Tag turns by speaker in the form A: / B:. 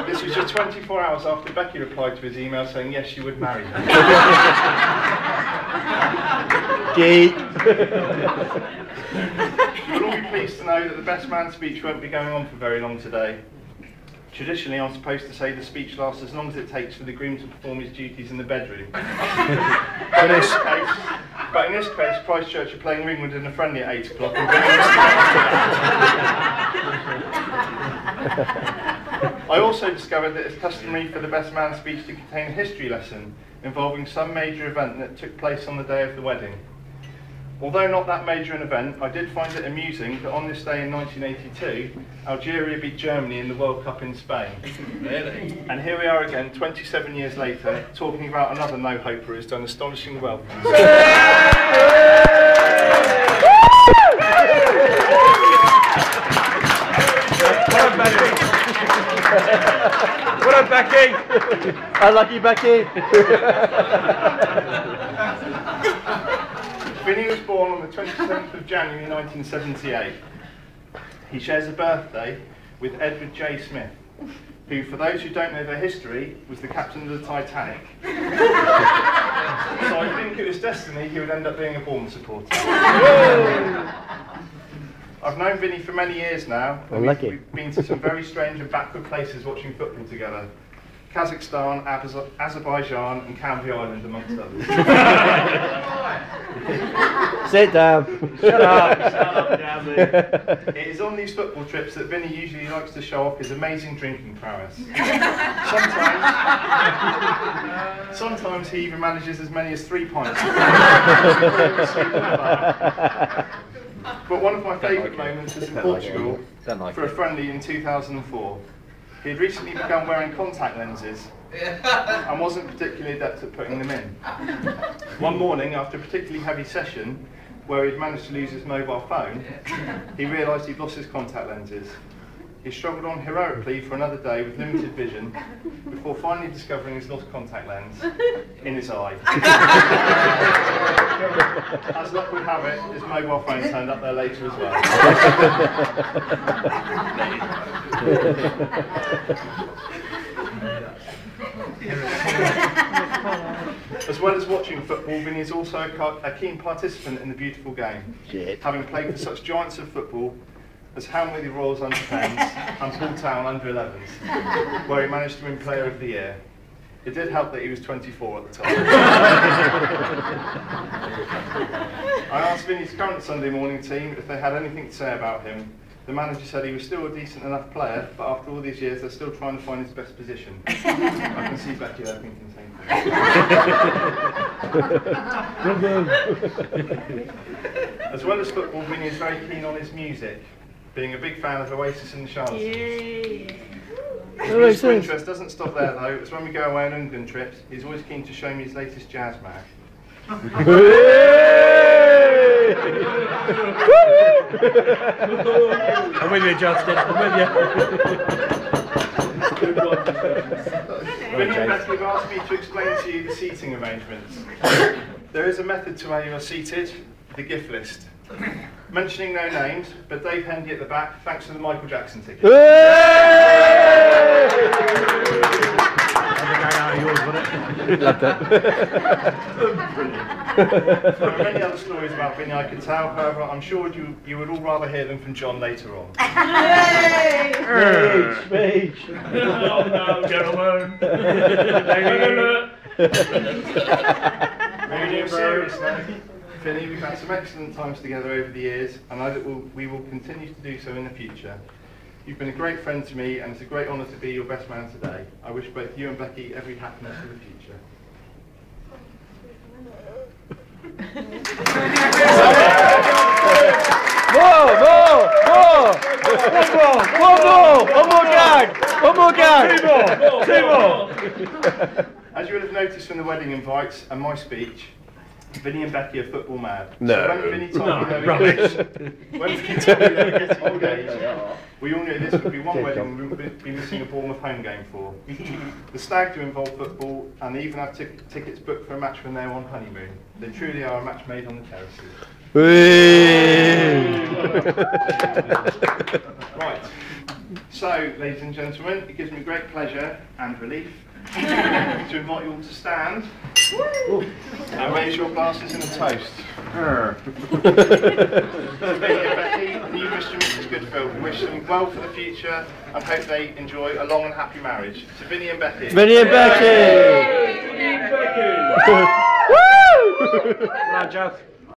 A: This was just 24 hours after Becky replied to his email saying yes, she would marry him. You'll all be pleased to know that the best man speech won't be going on for very long today. Traditionally, I'm supposed to say the speech lasts as long as it takes for the groom to perform his duties in the bedroom. But in this case, Christchurch are playing Ringwood in a friendly at 8 o'clock. I also discovered that it's customary for the best man speech to contain a history lesson involving some major event that took place on the day of the wedding. Although not that major an event, I did find it amusing that on this day in 1982, Algeria beat Germany in the World Cup in Spain. Really? And here we are again, 27 years later, talking about another no-hoper who's done astonishingly well for himself.
B: What up, Becky?
C: I like you, Becky.
A: Vinny was born on the 27th of January 1978. He shares a birthday with Edward J. Smith, who, for those who don't know their history, was the captain of the Titanic. So I think it was destiny he would end up being a Bournemouth supporter. I've known Vinny for many years now, and we've been to some very strange and backward places watching football together. Kazakhstan, Azerbaijan and Canvey Island, amongst others.
C: Sit down.
B: Shut up. Shut up, Gabby.
A: It is on these football trips that Vinny usually likes to show off his amazing drinking prowess. Sometimes he even manages as many as 3 pints. But one of my favourite moments was in Portugal for a friendly in 2004. He had recently begun wearing contact lenses and wasn't particularly adept at putting them in. One morning, after a particularly heavy session, where he'd managed to lose his mobile phone, he realised he'd lost his contact lenses. He struggled on heroically for another day with limited vision, before finally discovering his lost contact lens in his eye. As luck would have it, his mobile phone turned up there later as well. As well as watching football, Vinny is also a keen participant in the beautiful game, having played for such giants of football as Hamworthy Royals under-10s and Poole Town under-11s, where he managed to win Player of the Year. It did help that he was 24 at the time. I asked Vinny's current Sunday morning team if they had anything to say about him. The manager said he was still a decent enough player, but after all these years they're still trying to find his best position. I can see Becky there thinking the same thing. As well as football, Vinny is very keen on his music, being a big fan of Oasis and the Charlatans. His musical interest doesn't stop there though, as when we go away on England trips, he's always keen to show me his latest jazz mag. I'm
B: with you, Justin. I'm with you.
A: Vinny and Becky have asked me to explain to you the seating arrangements. There is a method to how you are seated, the gift list. Mentioning no names, but Dave Hendy at the back, thanks for the Michael Jackson ticket.
C: Loved it.
A: There are many other stories about Vinny I could tell, however, I'm sure you would all rather hear them from John later on.
C: Speech.
B: Oh no, gentlemen.
A: Moving serious now. Vinny, we've had some excellent times together over the years, and I know that we will continue to do so in the future. You've been a great friend to me, and it's a great honour to be your best man today. I wish both you and Becky every happiness for the future.
C: More! One more gag!
B: Two more!
A: As you would have noticed from the wedding invites and my speech, Vinny and Becky are football mad.
C: No.
A: So when Vinny told me they were getting engaged, we all knew this would be one wedding we would be missing a Bournemouth home game for. The stag do involve football, and they even have tickets booked for a match when they're on honeymoon. They truly are a match made on the terraces.
C: Whee!
A: Right. So, ladies and gentlemen, it gives me great pleasure and relief to invite you all to stand and raise your glasses in a toast. Vinny and Becky, and you, Mr. and Mrs. Goodfield, we wish them well for the future and hope they enjoy a long and happy marriage. To Vinny and Becky.
C: Vinny and Becky!
B: Vinny and Becky!
C: Woo!
B: Come on, Jeff.